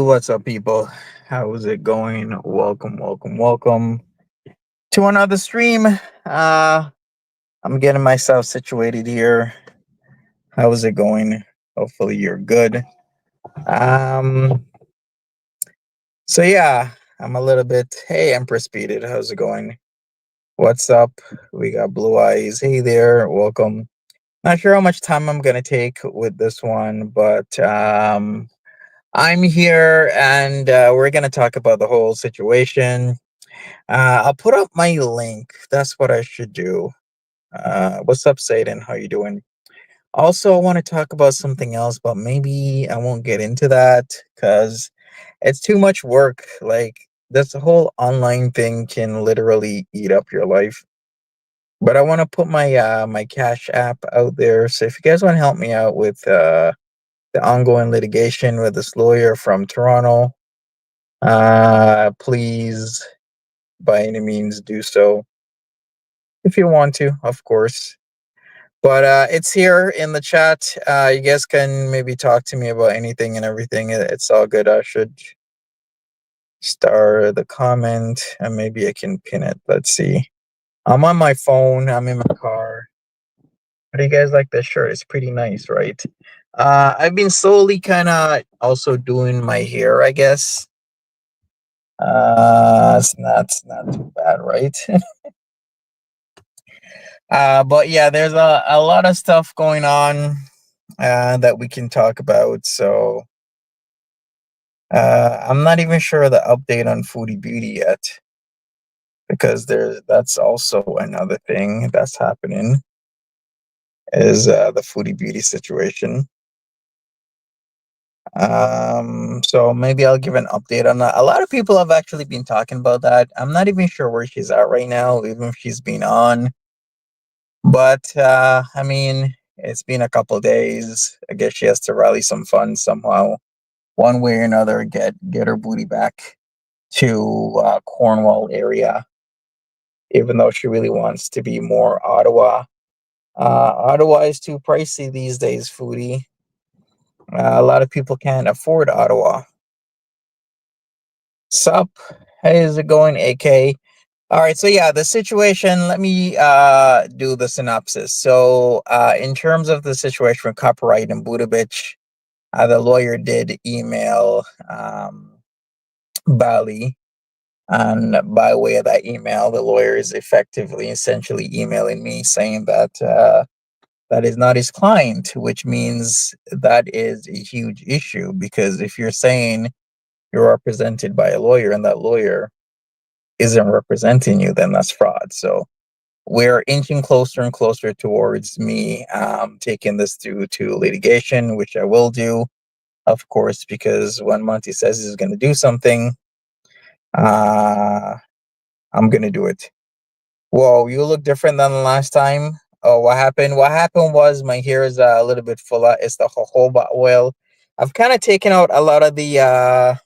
What's up, people? How's it going? Welcome to another stream. I'm getting myself situated here. How's it going? Hopefully, you're good. Um, so yeah, I'm a little bit. Hey, Empress Speeded, how's it going? What's up? We got Blue Eyes. Hey there, welcome. Not sure how much time I'm gonna take with this one, but I'm here and we're gonna talk about the whole situation. I'll put up my link. That's what I should do. What's up, Satan? How you doing? Also, I want to talk about something else, but maybe I won't get into that because it's too much work. Like this whole online thing can literally eat up your life. But I want to put my Cash App out there. So if you guys want to help me out with the ongoing litigation with this lawyer from Toronto, please by any means do so if you want to, of course. But it's here in the chat. You guys can maybe talk to me about anything and everything. It's all good. I should star the comment and maybe I can pin it. Let's see. I'm on my phone. I'm in my car. How do you guys like this shirt? It's pretty nice, right? I've been slowly kind of also doing my hair, I guess. It's not too bad, right? But yeah, there's a lot of stuff going on that we can talk about. So I'm not even sure the update on Foodie Beauty yet because that's also another thing that's happening is the Foodie Beauty situation. So maybe I'll give an update on that. A lot of people have actually been talking about that. I'm not even sure where she's at right now, even if she's been on. But I mean, it's been a couple days. I guess she has to rally some funds somehow, one way or another. Get her booty back to Cornwall area, even though she really wants to be more Ottawa. Ottawa is too pricey these days, foodie. A lot of people can't afford Ottawa. Sup? Hey, is it going, AK? All right, so yeah, the situation, let me do the synopsis. So, in terms of the situation with Copyright and Budovich, the lawyer did email Bali, and by way of that email, the lawyer is effectively, essentially emailing me saying that that is not his client, which means that is a huge issue because if you're saying you're represented by a lawyer and that lawyer isn't representing you, then that's fraud. So we're inching closer and closer towards me taking this to litigation, which I will do, of course, because when Monty says he's going to do something, uh, I'm going to do it. Whoa, you look different than the last time. Oh, what happened? What happened was my hair is a little bit fuller. It's the jojoba oil. I've kind of taken out a lot of the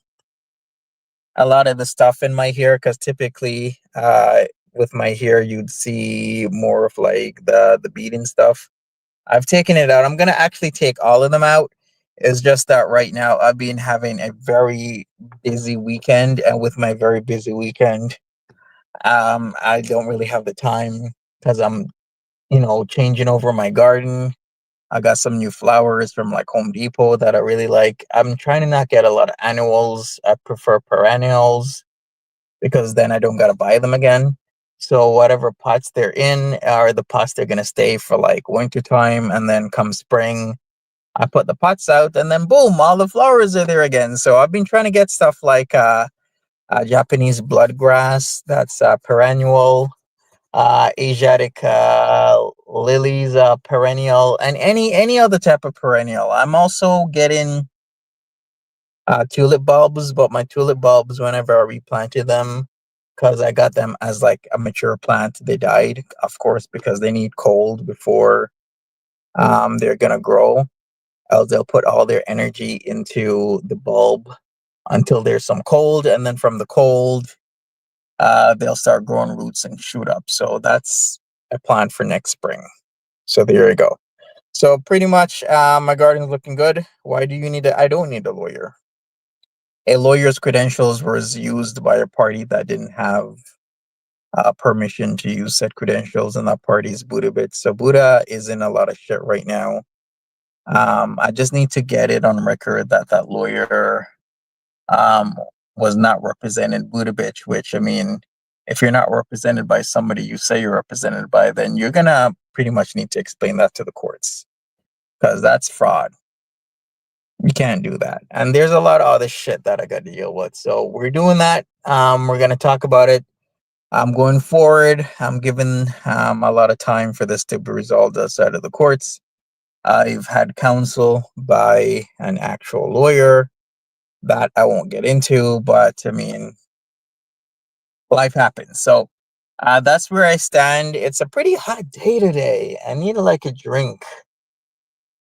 stuff in my hair because typically with my hair you'd see more of like the beading stuff. I've taken it out. I'm gonna actually take all of them out. It's just that right now I've been having a very busy weekend, and with my very busy weekend, I don't really have the time because I'm, changing over my garden. I got some new flowers from like Home Depot that I really like. I'm trying to not get a lot of annuals. I prefer perennials because then I don't gotta buy them again. So whatever pots they're in are the pots they're gonna stay for like winter time, and then come spring, I put the pots out, and then boom, all the flowers are there again. So I've been trying to get stuff like Japanese bloodgrass, that's perennial, Asiatic lilies, perennial, and any other type of perennial. I'm also getting tulip bulbs, but my tulip bulbs, whenever I replanted them, because I got them as like a mature plant, they died, of course, because they need cold before they're gonna grow. Else they'll put all their energy into the bulb until there's some cold, and then from the cold, they'll start growing roots and shoot up. So that's a plan for next spring. So there you go. So pretty much, my garden's looking good. Why do you need it? I don't need a lawyer. a lawyer's credentials was used by a party that didn't have permission to use said credentials, and that party is Buddha Bit. So Buddha is in a lot of shit right now. I just need to get it on record that that lawyer um, was not represented Buddha Bitch, which I mean, if you're not represented by somebody you say you're represented by, then you're gonna pretty much need to explain that to the courts because that's fraud. You can't do that. And there's a lot of other shit that I got to deal with. So we're doing that. We're gonna talk about it. I'm going forward. I'm giving a lot of time for this to be resolved outside of the courts. I've had counsel by an actual lawyer that I won't get into, but I mean, life happens. So that's where I stand. It's a pretty hot day today. I need like a drink.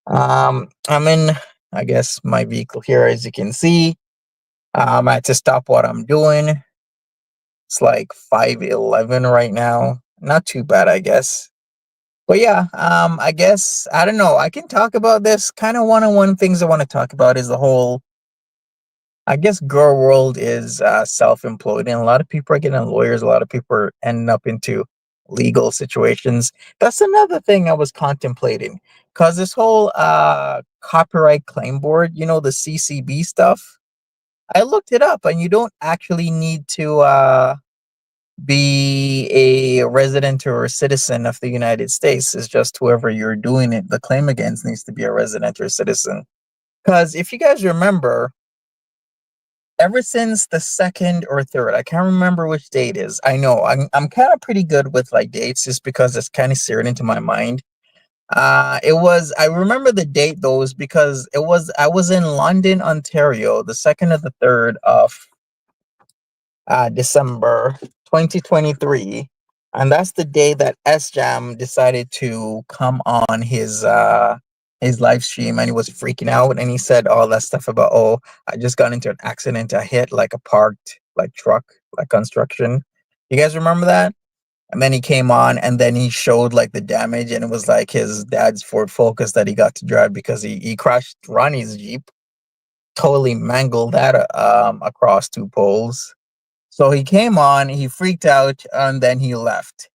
I'm in, I guess, my vehicle here, as you can see. I had to stop what I'm doing. It's like 5:11 right now. Not too bad, I guess. But yeah, I guess I don't know. I can talk about this. Kind of one-on-one things I want to talk about is the whole. I guess girl world is self-employed, and a lot of people are getting lawyers. A lot of people are ending up into legal situations. That's another thing I was contemplating, cause this whole copyright claim board, you know, the CCB stuff. I looked it up, and you don't actually need to be a resident or a citizen of the United States. It's just whoever you're doing it, the claim against needs to be a resident or citizen. Because if you guys remember, ever since the second or third, I can't remember which date is. I know I'm kind of pretty good with like dates just because it's kind of seared into my mind. It was I remember the date though is because it was I was in London, Ontario, the second or the third of December 2023. And that's the day that S Jam decided to come on his live stream, and he was freaking out, and he said all that stuff about, oh, I just got into an accident. I hit like a parked like truck, like construction. You guys remember that? And then he came on, and then he showed like the damage, and it was like his dad's Ford Focus that he got to drive because he crashed Ronnie's Jeep, totally mangled that across two poles. So he came on, he freaked out, and then he left.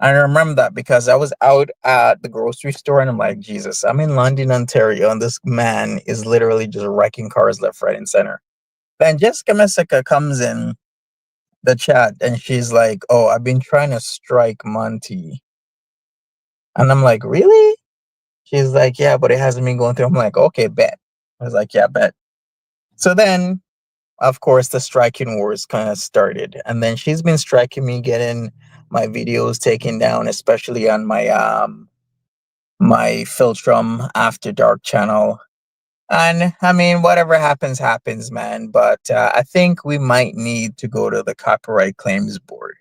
I remember that because I was out at the grocery store, and I'm like, Jesus, I'm in London, Ontario, and this man is literally just wrecking cars left, right, and center. Then Jessica Messica comes in the chat, and she's like, oh, I've been trying to strike Monty. And I'm like, really? She's like, yeah, but it hasn't been going through. I'm like, okay, bet. I was like, yeah, bet. So then of course the striking wars kind of started, and then she's been striking me, getting my videos taken down, especially on my Filtrum After Dark channel. And I mean, whatever happens happens, man, but I think we might need to go to the copyright claims board.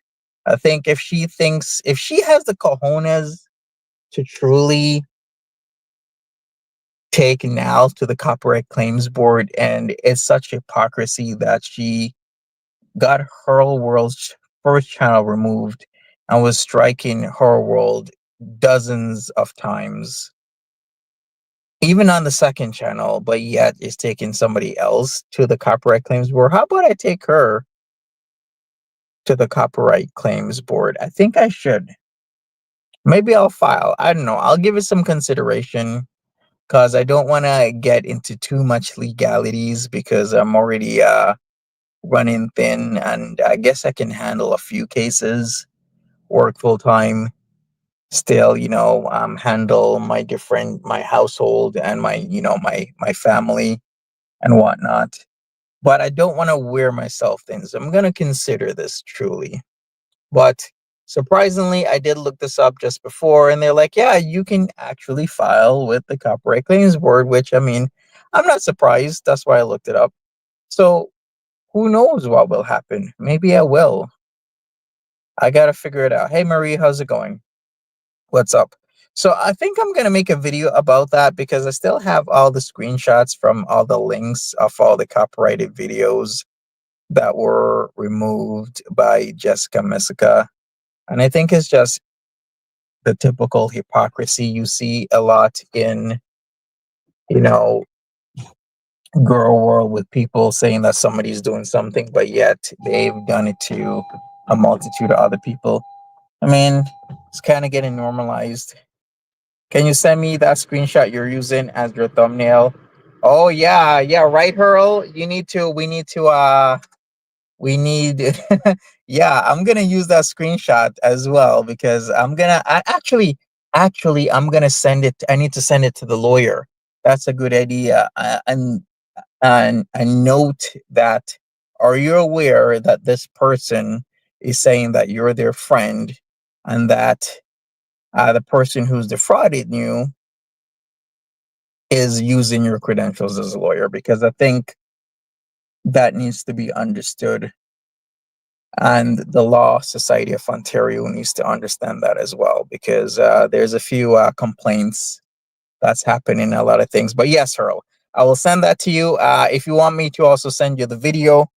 I think if she has the cojones to truly take now to the copyright claims board, and it's such hypocrisy that she got Horror World's first channel removed and was striking Horror World dozens of times, even on the second channel, but yet is taking somebody else to the copyright claims board. How about I take her to the copyright claims board? I think I should. Maybe I'll file. I don't know. I'll give it some consideration because I don't want to get into too much legalities because I'm already running thin, and I guess I can handle a few cases, work full time, still, handle my household and my family and whatnot. But I don't want to wear myself thin, so I'm gonna consider this truly. But surprisingly, I did look this up just before, and they're like, yeah, you can actually file with the Copyright Claims Board, which I mean, I'm not surprised. That's why I looked it up. So who knows what will happen? Maybe I will. I gotta figure it out. Hey Marie, how's it going? What's up? So I think I'm gonna make a video about that because I still have all the screenshots from all the links of all the copyrighted videos that were removed by Jessica Messica. And I think it's just the typical hypocrisy you see a lot in, you know, girl world with people saying that somebody's doing something, but yet they've done it to a multitude of other people. I mean, it's kind of getting normalized. Can you send me that screenshot you're using as your thumbnail? Oh yeah, yeah, right, Hurl. You need to. We need. Yeah, I'm gonna use that screenshot as well because actually, I'm gonna send it. I need to send it to the lawyer. That's a good idea. And a note that, are you aware that this person is saying that you're their friend, and that the person who's defrauded you is using your credentials as a lawyer? Because I think that needs to be understood, and the Law Society of Ontario needs to understand that as well, because there's a few complaints that's happening, a lot of things. But yes, Earl, I will send that to you. If you want me to also send you the video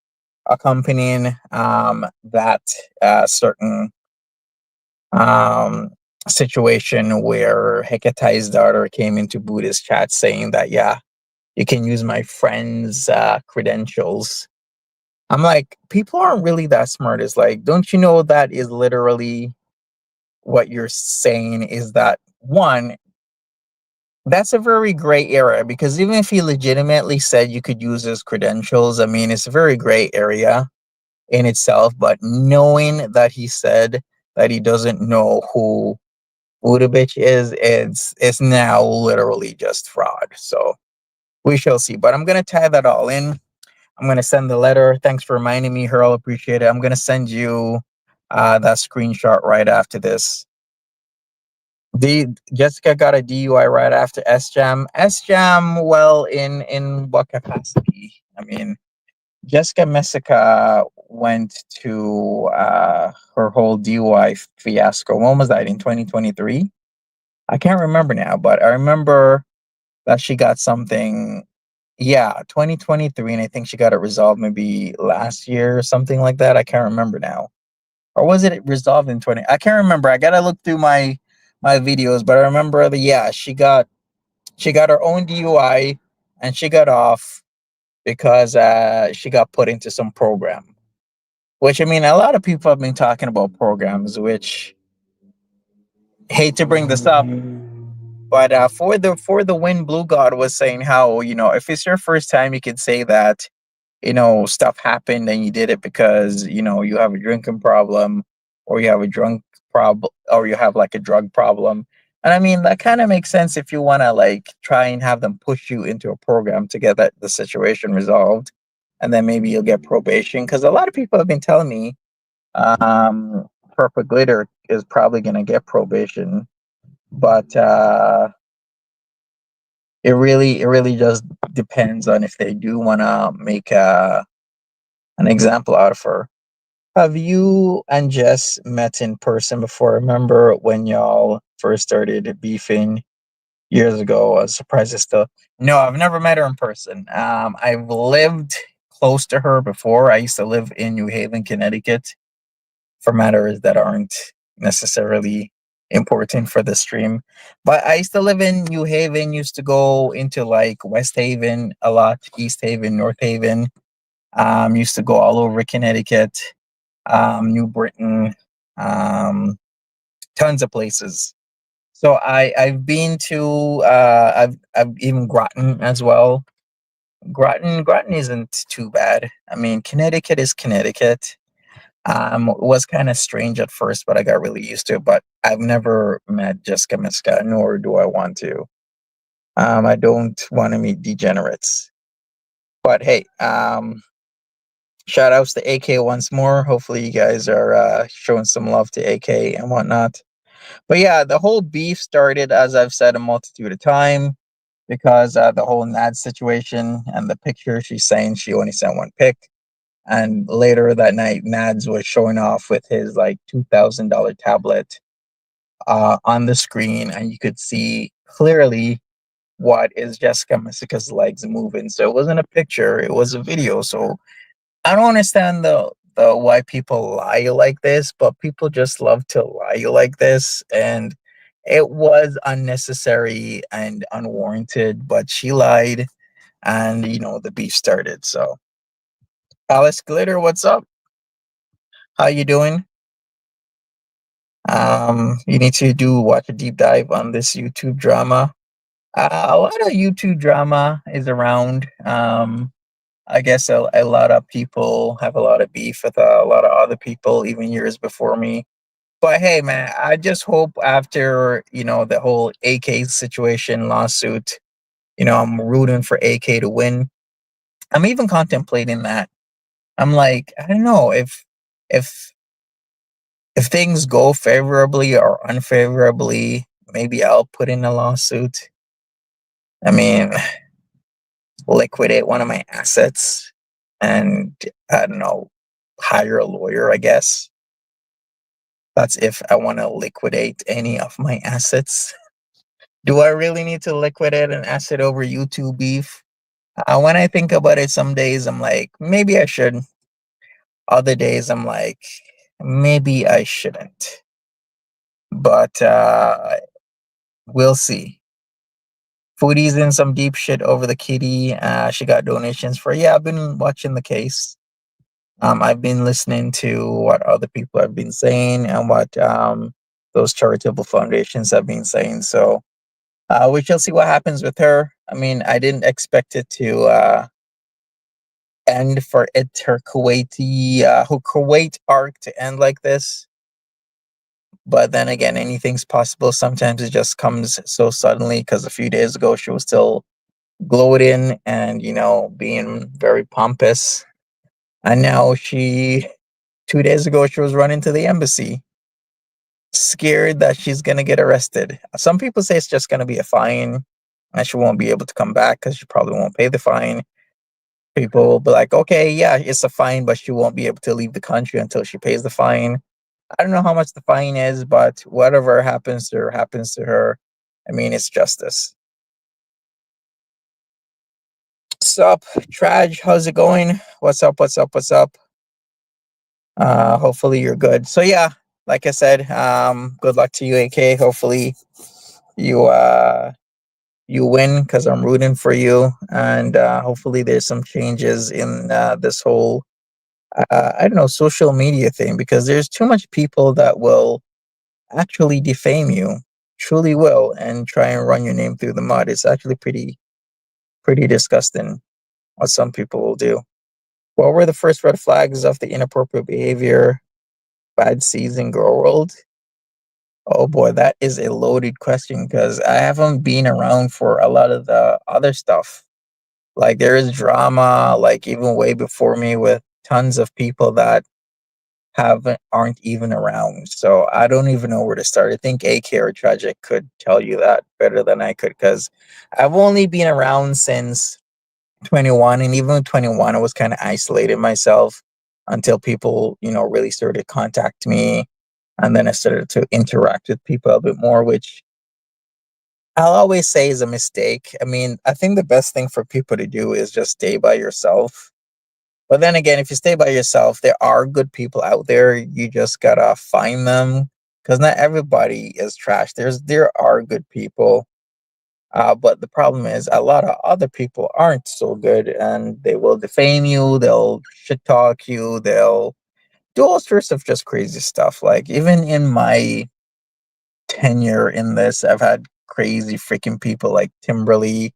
accompanying that certain um, situation where Hecate's daughter came into Buddhist chat saying that, yeah, you can use my friend's credentials. I'm like, people aren't really that smart. It's like, don't you know that is literally what you're saying is that, one, that's a very gray area, because even if he legitimately said you could use his credentials, I mean, it's a very gray area in itself. But knowing that he said that he doesn't know who Budabich is, it's now literally just fraud. So we shall see. But I'm gonna tie that all in. I'm gonna send the letter. Thanks for reminding me, Earl. Appreciate it. I'm gonna send you that screenshot right after this. Jessica got a DUI right after SJAM. SJAM, well, in what capacity? I mean, Jessica Messica went to her whole DUI fiasco. When was that? In 2023? I can't remember now, but I remember that she got something. Yeah, 2023, and I think she got it resolved maybe last year or something like that. I can't remember now. Or was it resolved in 20? I can't remember. I gotta look through my videos, but I remember that, yeah, she got her own DUI, and she got off because she got put into some program. Which, I mean, a lot of people have been talking about programs, which, hate to bring this up, but for the win, Blue God was saying how, if it's your first time, you could say that, stuff happened and you did it because, you have a drinking problem, or you have a drunk problem, or you have like a drug problem. And I mean, that kind of makes sense if you want to like try and have them push you into a program to get the situation resolved. And then maybe you'll get probation. Because a lot of people have been telling me um, Purple Glitter is probably going to get probation. But it really just depends on if they do want to make an example out of her. Have you and Jess met in person before? Remember when y'all first started beefing years ago? I was surprised it's still. No, I've never met her in person. I've lived close to her before. I used to live in New Haven, Connecticut, for matters that aren't necessarily important for the stream. But I used to live in New Haven, used to go into like West Haven a lot, East Haven, North Haven. Used to go all over Connecticut, New Britain, um, tons of places. So I've been to I've even Groton as well. Groton isn't too bad. I mean, Connecticut is Connecticut. It was kind of strange at first, but I got really used to it. But I've never met Jessica Miska, nor do I want to. I don't want to meet degenerates. But hey, shout outs to AK once more. Hopefully, you guys are showing some love to AK and whatnot. But yeah, the whole beef started, as I've said a multitude of time, because the whole NAD situation and the picture. She's saying she only sent one pic. And later that night, Nads was showing off with his like $2,000 tablet on the screen, and you could see clearly what is Jessica Messica's legs moving. So it wasn't a picture; it was a video. So I don't understand the why people lie like this, but people just love to lie like this, and it was unnecessary and unwarranted. But she lied, and the beef started. So, Alice Glitter, what's up? How you doing? You need to do watch a deep dive on this YouTube drama. A lot of YouTube drama is around. I guess a lot of people have a lot of beef with a lot of other people, even years before me. But hey, man, I just hope after the whole AK situation lawsuit, I'm rooting for AK to win. I'm even contemplating that. I'm like, I don't know if if things go favorably or unfavorably, maybe I'll put in a lawsuit. I mean, liquidate one of my assets and I don't know, hire a lawyer, I guess. That's if I want to liquidate any of my assets. Do I really need to liquidate an asset over YouTube beef? When I think about it, some days I'm like, maybe I should. Other days I'm like, maybe I shouldn't. But we'll see. Foodie's in some deep shit over the kitty. She got donations for. Yeah, I've been watching the case. I've been listening to what other people have been saying and what those charitable foundations have been saying. So we shall see what happens with her. I mean, I didn't expect it to end for it her Kuwait arc to end like this. But then again, anything's possible. Sometimes it just comes so suddenly because a few days ago she was still gloating and being very pompous. And now 2 days ago she was running to the embassy, scared that she's gonna get arrested. Some people say it's just gonna be a fine and she won't be able to come back because she probably won't pay the fine. People will be like, okay, yeah, it's a fine, but she won't be able to leave the country until she pays the fine. I don't know how much the fine is, but whatever happens to her happens to her. I mean, it's justice. Sup, Traj, how's it going? What's up? What's up? What's up? Hopefully you're good. So yeah, like I said, good luck to you, AK. Hopefully you you win because I'm rooting for you, and hopefully there's some changes in this whole I don't know, social media thing, because there's too much people that will actually defame you, truly will, and try and run your name through the mud. It's actually pretty disgusting what some people will do. What were the first red flags of the inappropriate behavior? Bad season girl world? Oh boy, that is a loaded question because I haven't been around for a lot of the other stuff. Like there is drama, like even way before me with tons of people that haven't aren't even around. So I don't even know where to start. I think AK or Tragic could tell you that better than I could because I've only been around since 21, and even with 21 I was kind of isolated myself until people, really started to contact me, and then I started to interact with people a bit more, which I'll always say is a mistake. I mean, I think the best thing for people to do is just stay by yourself. But then again, if you stay by yourself, there are good people out there. You just gotta find them because not everybody is trash. There are good people, but the problem is a lot of other people aren't so good, and they will defame you. They'll shit talk you. They'll do all sorts of just crazy stuff. Like even in my tenure in this, I've had crazy freaking people like Timberly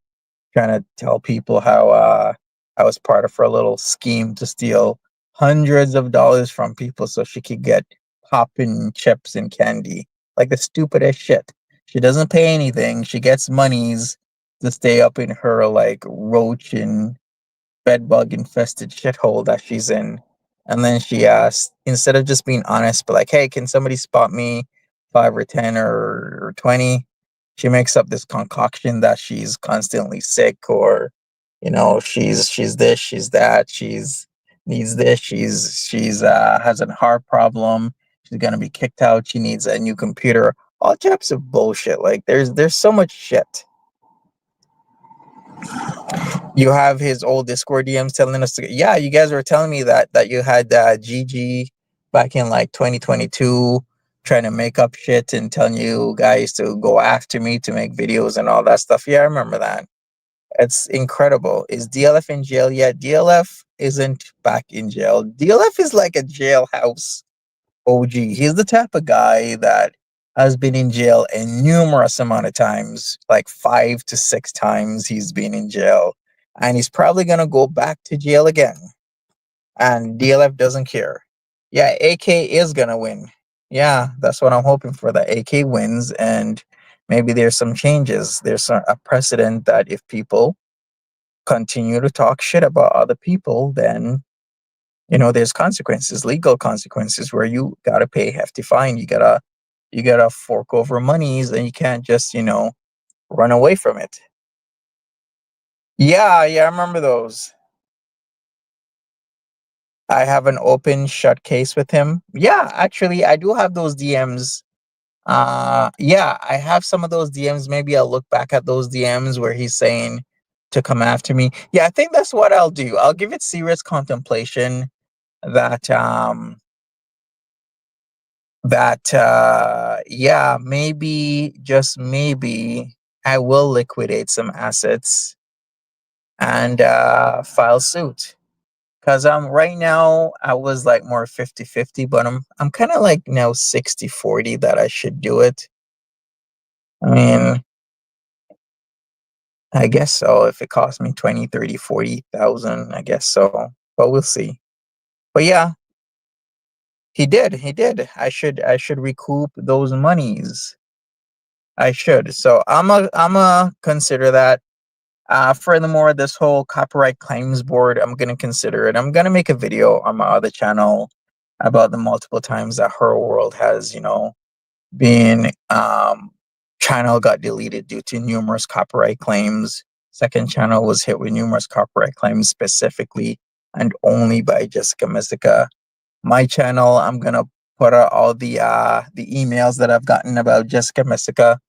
trying to tell people how I was part of her little scheme to steal hundreds of dollars from people so she could get poppin' chips and candy. Like the stupidest shit. She doesn't pay anything. She gets monies to stay up in her like roach and bedbug infested shithole that she's in. And then she asks, instead of just being honest, but like, hey, can somebody spot me 5 or 10 or 20? She makes up this concoction that she's constantly sick, or, she's this, she's that, she's needs this, she's has a heart problem, she's gonna be kicked out, she needs a new computer, all types of bullshit. Like there's so much shit. You have his old Discord DMs telling us to, yeah, you guys were telling me that you had Gigi back in like 2022 trying to make up shit and telling you guys to go after me to make videos and all that stuff. Yeah, I remember that. It's incredible. Is DLF in jail yet? DLF isn't back in jail. DLF is like a jailhouse OG. He's the type of guy that has been in jail a numerous amount of times, like 5 to 6 times he's been in jail. And he's probably gonna go back to jail again. And DLF doesn't care. Yeah, AK is gonna win. Yeah, that's what I'm hoping for. That AK wins, and maybe there's some changes. There's a precedent that if people continue to talk shit about other people, then there's consequences, legal consequences, where you gotta pay a hefty fine. You gotta fork over monies, and you can't just run away from it. Yeah, yeah, I remember those. I have an open shut case with him. Yeah, actually, I do have those DMs. Yeah, I have some of those DMs. Maybe I'll look back at those DMs where he's saying to come after me. Yeah, I think that's what I'll do. I'll give it serious contemplation. That yeah, maybe, just maybe, I will liquidate some assets and file suit. Cause right now I was like more 50-50, but I'm kind of like now 60-40 that I should do it. I mean, I guess so. If it costs me 20, 30, 40,000, I guess so. But we'll see. But yeah, he did. I should recoup those monies. I should. So I'm a consider that. Furthermore, this whole copyright claims board, I'm gonna consider it. I'm gonna make a video on my other channel about the multiple times that Her World has, been channel got deleted due to numerous copyright claims. Second channel was hit with numerous copyright claims specifically and only by Jessica Mystica. My channel, I'm gonna put out all the emails that I've gotten about Jessica Mystica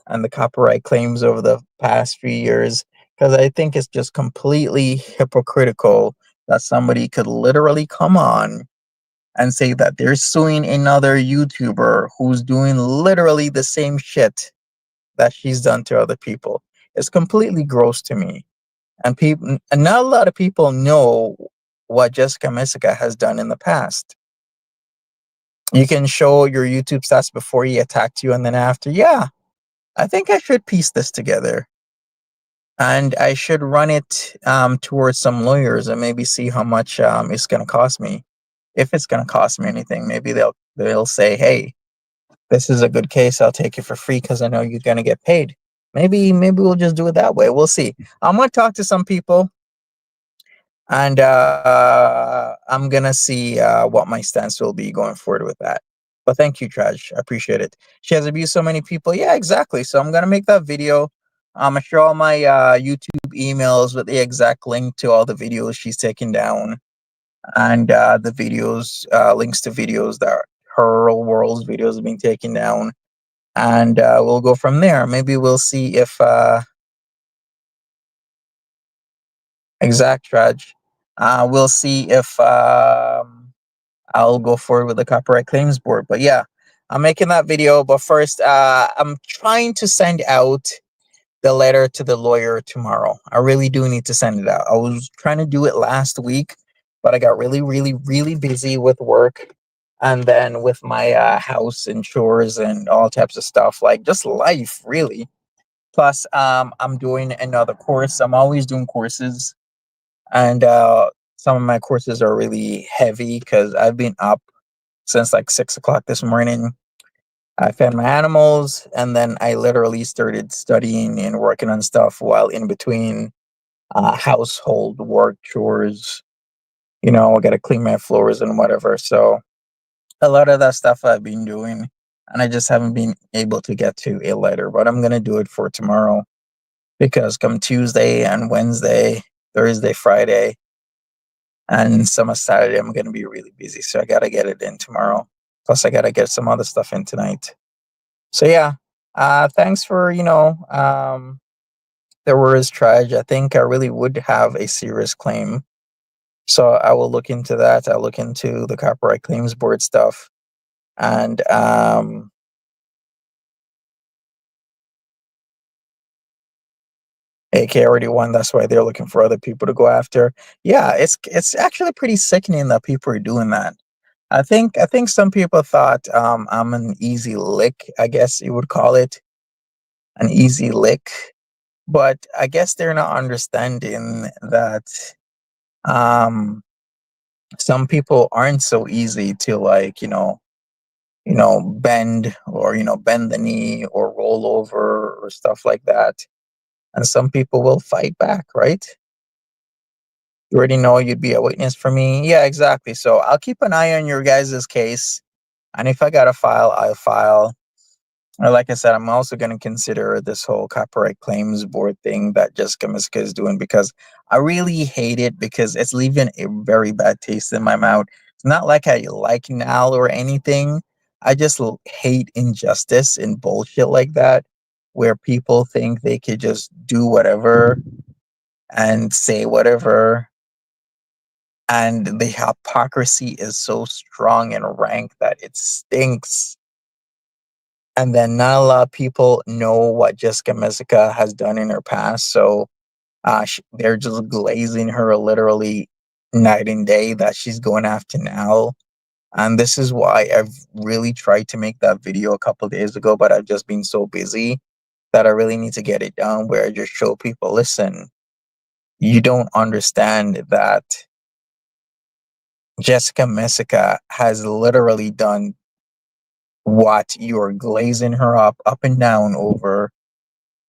and the copyright claims over the past few years, because I think it's just completely hypocritical that somebody could literally come on and say that they're suing another YouTuber who's doing literally the same shit that she's done to other people. It's completely gross to me. And not a lot of people know what Jessica Mysica has done in the past. You can show your YouTube stats before he attacked you and then after. Yeah, I think I should piece this together. And I should run it towards some lawyers and maybe see how much it's going to cost me. If it's going to cost me anything, maybe they'll say, "Hey, this is a good case. I'll take it for free because I know you're going to get paid." Maybe we'll just do it that way. We'll see. I'm going to talk to some people, and I'm going to see what my stance will be going forward with that. But thank you, Traj. I appreciate it. She has abused so many people. Yeah, exactly. So I'm going to make that video. I'm going to share all my YouTube emails with the exact link to all the videos she's taken down, and the videos, links to videos that Her World's videos have been taken down, and we'll go from there. Maybe we'll see if exact Raj. We'll see if I'll go forward with the copyright claims board. But yeah, I'm making that video. But first, I'm trying to send out the letter to the lawyer tomorrow. I really do need to send it out. I was trying to do it last week, but I got really, really, really busy with work, and then with my house and chores and all types of stuff, like just life, really. Plus, I'm doing another course. I'm always doing courses, and some of my courses are really heavy because I've been up since like 6 o'clock this morning. I fed my animals, and then I literally started studying and working on stuff while in between household work chores. I got to clean my floors and whatever. So a lot of that stuff I've been doing, and I just haven't been able to get to a letter. But I'm gonna do it for tomorrow, because come Tuesday and Wednesday, Thursday, Friday, and some of Saturday, I'm gonna be really busy. So I gotta get it in tomorrow. Plus, I gotta get some other stuff in tonight. So yeah, thanks for the words, Traj. I think I really would have a serious claim. So I will look into that. I'll look into the copyright claims board stuff, and AK already won. That's why they're looking for other people to go after. Yeah, it's actually pretty sickening that people are doing that. I think some people thought I'm an easy lick, I guess you would call it, an easy lick. But I guess they're not understanding that um some people aren't so easy to, like, bend, or bend the knee or roll over or stuff like that. And some people will fight back, right? You already know you'd be a witness for me. Yeah, exactly. So I'll keep an eye on your guys' case. And if I got to file, I'll file. Or like I said, I'm also going to consider this whole copyright claims board thing that Jessica Miska is doing, because I really hate it, because it's leaving a very bad taste in my mouth. It's not like I like Nal or anything. I just hate injustice and bullshit like that, where people think they could just do whatever and say whatever. And the hypocrisy is so strong and rank that it stinks. And then not a lot of people know what Jessica Messica has done in her past, so they're just glazing her literally night and day that she's going after now. And this is why I've really tried to make that video a couple days ago, but I've just been so busy that I really need to get it done, where I just show people, listen, you don't understand that Jessica Messica has literally done what you're glazing her up and down over,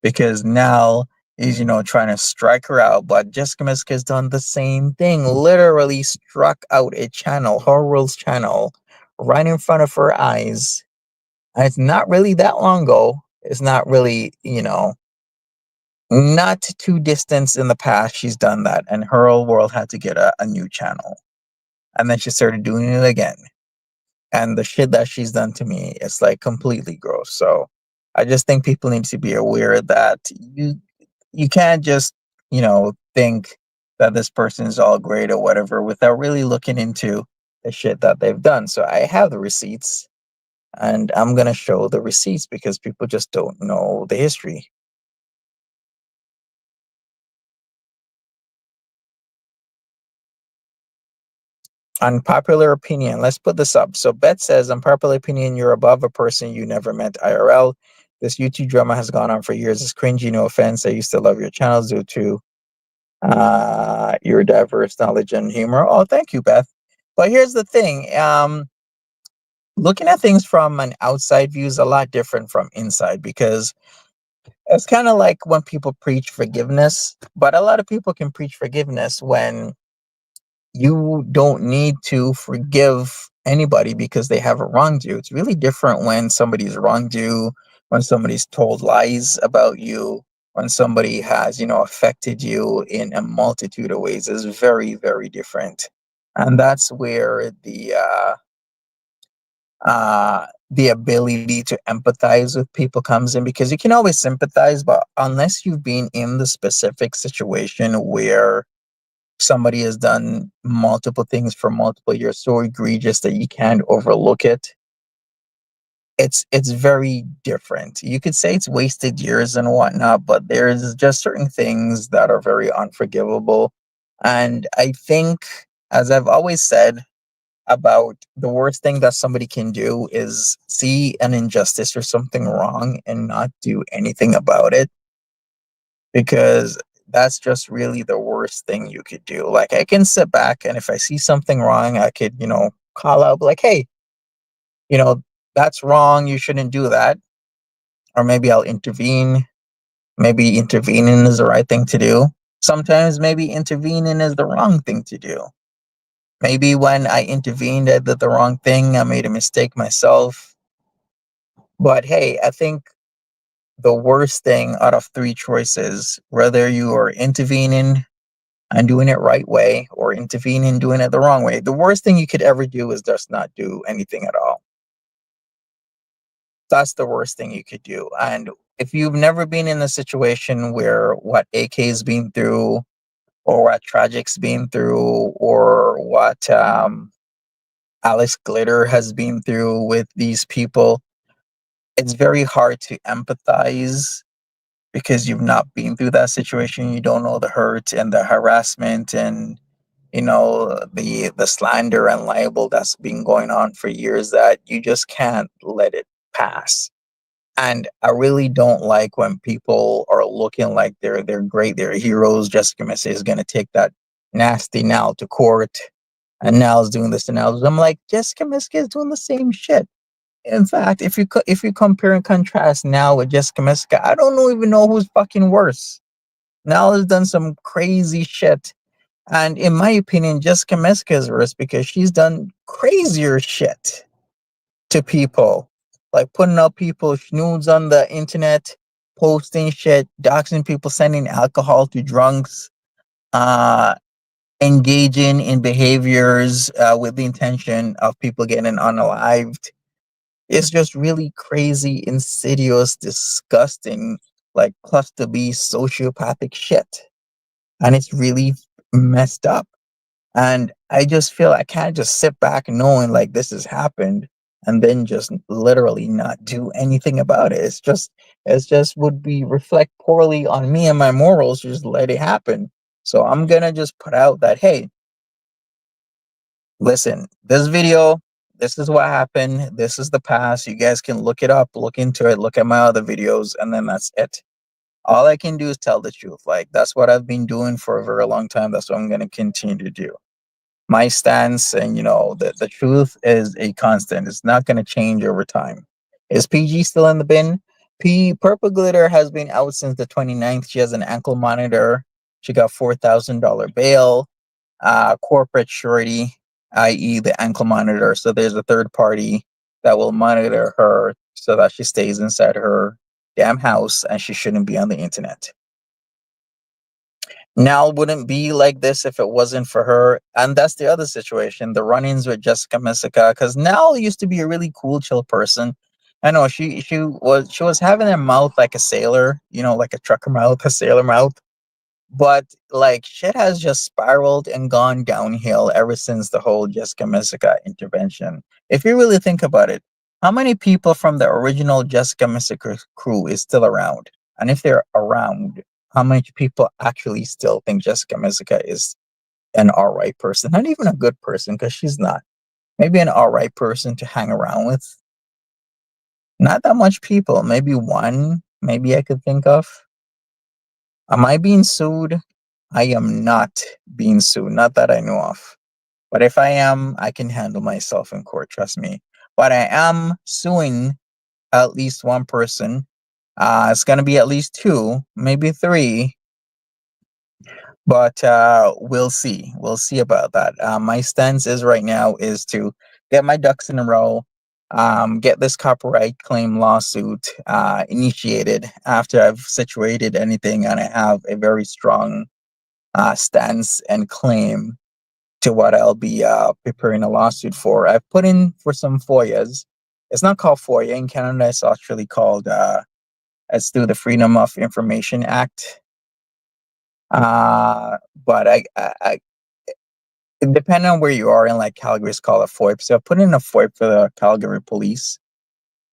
because now is, trying to strike her out. But Jessica Misk has done the same thing, literally struck out a channel, Horror World's channel, right in front of her eyes. And it's not really that long ago. It's not really, not too distant in the past. She's done that, and her whole world had to get a new channel. And then she started doing it again. And the shit that she's done to me is like completely gross. So I just think people need to be aware that you can't just, think that this person is all great or whatever without really looking into the shit that they've done. So I have the receipts, and I'm going to show the receipts because people just don't know the history. Unpopular opinion. Let's put this up. So Beth says, unpopular opinion, you're above a person you never met IRL. This YouTube drama has gone on for years. It's cringy, no offense. I used to love your channels due to your diverse knowledge and humor. Oh, thank you, Beth. But here's the thing. Looking at things from an outside view is a lot different from inside, because it's kind of like when people preach forgiveness, but a lot of people can preach forgiveness when you don't need to forgive anybody because they haven't wronged you. It's really different when somebody's wronged you, when somebody's told lies about you, when somebody has, affected you in a multitude of ways. Is very, very different. And that's where the ability to empathize with people comes in, because you can always sympathize, but unless you've been in the specific situation where somebody has done multiple things for multiple years so egregious that you can't overlook it, it's very different. You could say it's wasted years and whatnot, but there's just certain things that are very unforgivable. And I think, as I've always said, about the worst thing that somebody can do is see an injustice or something wrong and not do anything about it, because that's just really the worst thing you could do. Like, I can sit back, and if I see something wrong, I could, call out like, hey, you know, that's wrong. You shouldn't do that. Or maybe I'll intervene. Maybe intervening is the right thing to do. Sometimes maybe intervening is the wrong thing to do. Maybe when I intervened, I did the wrong thing. I made a mistake myself. But hey, I think the worst thing out of three choices, whether you are intervening and doing it right way or intervening and doing it the wrong way, the worst thing you could ever do is just not do anything at all. That's the worst thing you could do. And if you've never been in a situation where what AK's been through, or what Tragic's been through, or what Alex Glitter has been through with these people, it's very hard to empathize because you've not been through that situation. You don't know the hurt and the harassment and the slander and libel that's been going on for years, that you just can't let it pass. And I really don't like when people are looking like they're great, they're heroes. Jessica Messy is going to take that nasty Nal to court, and Nal's doing this and Nal's. I'm like, Jessica Messy is doing the same shit. In fact, if you compare and contrast now with Jessica Messy, I don't even know who's fucking worse. Nal has done some crazy shit, and in my opinion, Jessica Messy is worse because she's done crazier shit to people, like putting up people's nudes on the internet, posting shit, doxing people, sending alcohol to drunks, uh, engaging in behaviors with the intention of people getting unalived. It's just really crazy, insidious, disgusting, like cluster B sociopathic shit. And it's really messed up. And I just feel I can't just sit back knowing like this has happened and then just literally not do anything about it. It's just would be reflect poorly on me and my morals to just let it happen. So I'm gonna just put out that, hey, listen, this video, this is what happened, this is the past. You guys can look it up, look into it, look at my other videos, and then that's it. All I can do is tell the truth. Like that's what I've been doing for a very long time. That's what I'm gonna continue to do. My stance, and the truth is a constant. It's not going to change over time. Is PG still in the bin? Purple Glitter has been out since the 29th. She has an ankle monitor. She got $4,000 bail. Corporate surety, i.e. the ankle monitor. So there's a third party that will monitor her so that she stays inside her damn house and she shouldn't be on the internet. Nal wouldn't be like this if it wasn't for her. And that's the other situation, the run-ins with Jessica Messica, because Nal used to be a really cool, chill person. I know she was having a mouth like a sailor, like a trucker mouth, a sailor mouth. But like shit has just spiraled and gone downhill ever since the whole Jessica Messica intervention. If you really think about it, how many people from the original Jessica Messica crew is still around? And if they're around, how many people actually still think Jessica Messica is an alright person? Not even a good person, because she's not. Maybe an alright person to hang around with. Not that much people. Maybe one, maybe I could think of. Am I being sued? I am not being sued, not that I know of. But if I am, I can handle myself in court, trust me. But I am suing at least one person. It's going to be at least two, maybe three, but we'll see. We'll see about that. My stance is right now is to get my ducks in a row, get this copyright claim lawsuit initiated after I've situated anything and I have a very strong stance and claim to what I'll be preparing a lawsuit for. I've put in for some FOIAs. It's not called FOIA in Canada. It's actually called it's through the Freedom of Information Act. But depending on where you are in like Calgary, it's called a FOIP. So I put in a FOIP for the Calgary police.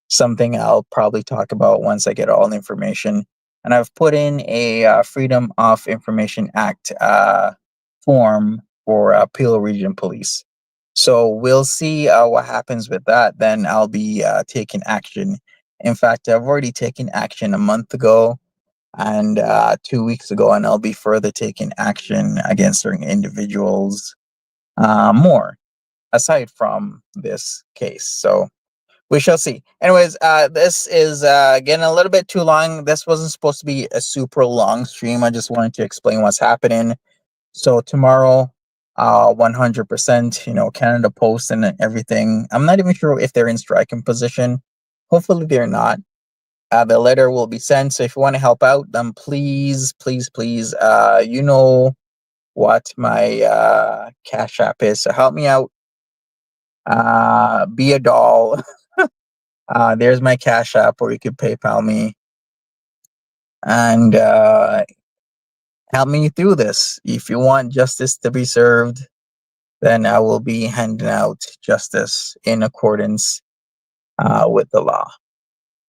Something I'll probably talk about once I get all the information. And I've put in a Freedom of Information Act form for Peel Region Police. So we'll see what happens with that. Then I'll be taking action. In fact, I've already taken action a month ago and 2 weeks ago, and I'll be further taking action against certain individuals more aside from this case. So we shall see. Anyways, this is getting a little bit too long. This wasn't supposed to be a super long stream. I just wanted to explain what's happening. So tomorrow, 100%, Canada Post and everything. I'm not even sure if they're in striking position. Hopefully they're not. The letter will be sent. So if you want to help out, then please, please, please, you know what my Cash App is. So help me out. Be a doll. There's my Cash App, or you could PayPal me and help me through this. If you want justice to be served, then I will be handing out justice in accordance with the law.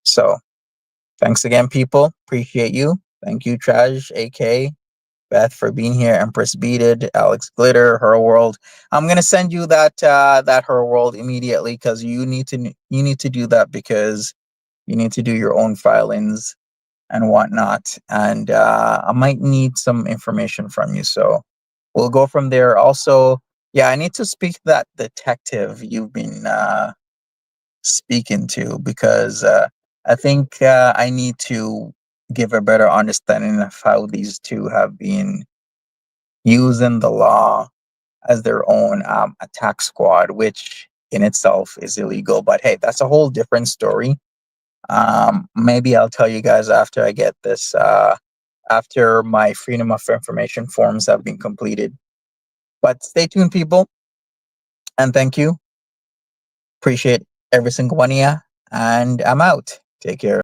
So Thanks again, people. Appreciate you. Thank you, Traj, AK, Beth, for being here. Empress Beaded, Alex Glitter, Her World. I'm gonna send you that Her World immediately because you need to do that because you need to do your own filings and whatnot. And I might need some information from you. So we'll go from there. Also, yeah, I need to speak to that detective you've been speaking to because I think I need to give a better understanding of how these two have been using the law as their own attack squad, which in itself is illegal. But hey, that's a whole different story. Maybe I'll tell you guys after I get this, after my Freedom of Information forms have been completed. But stay tuned, people, and thank you. Appreciate every single one of you. And I'm out. Take care.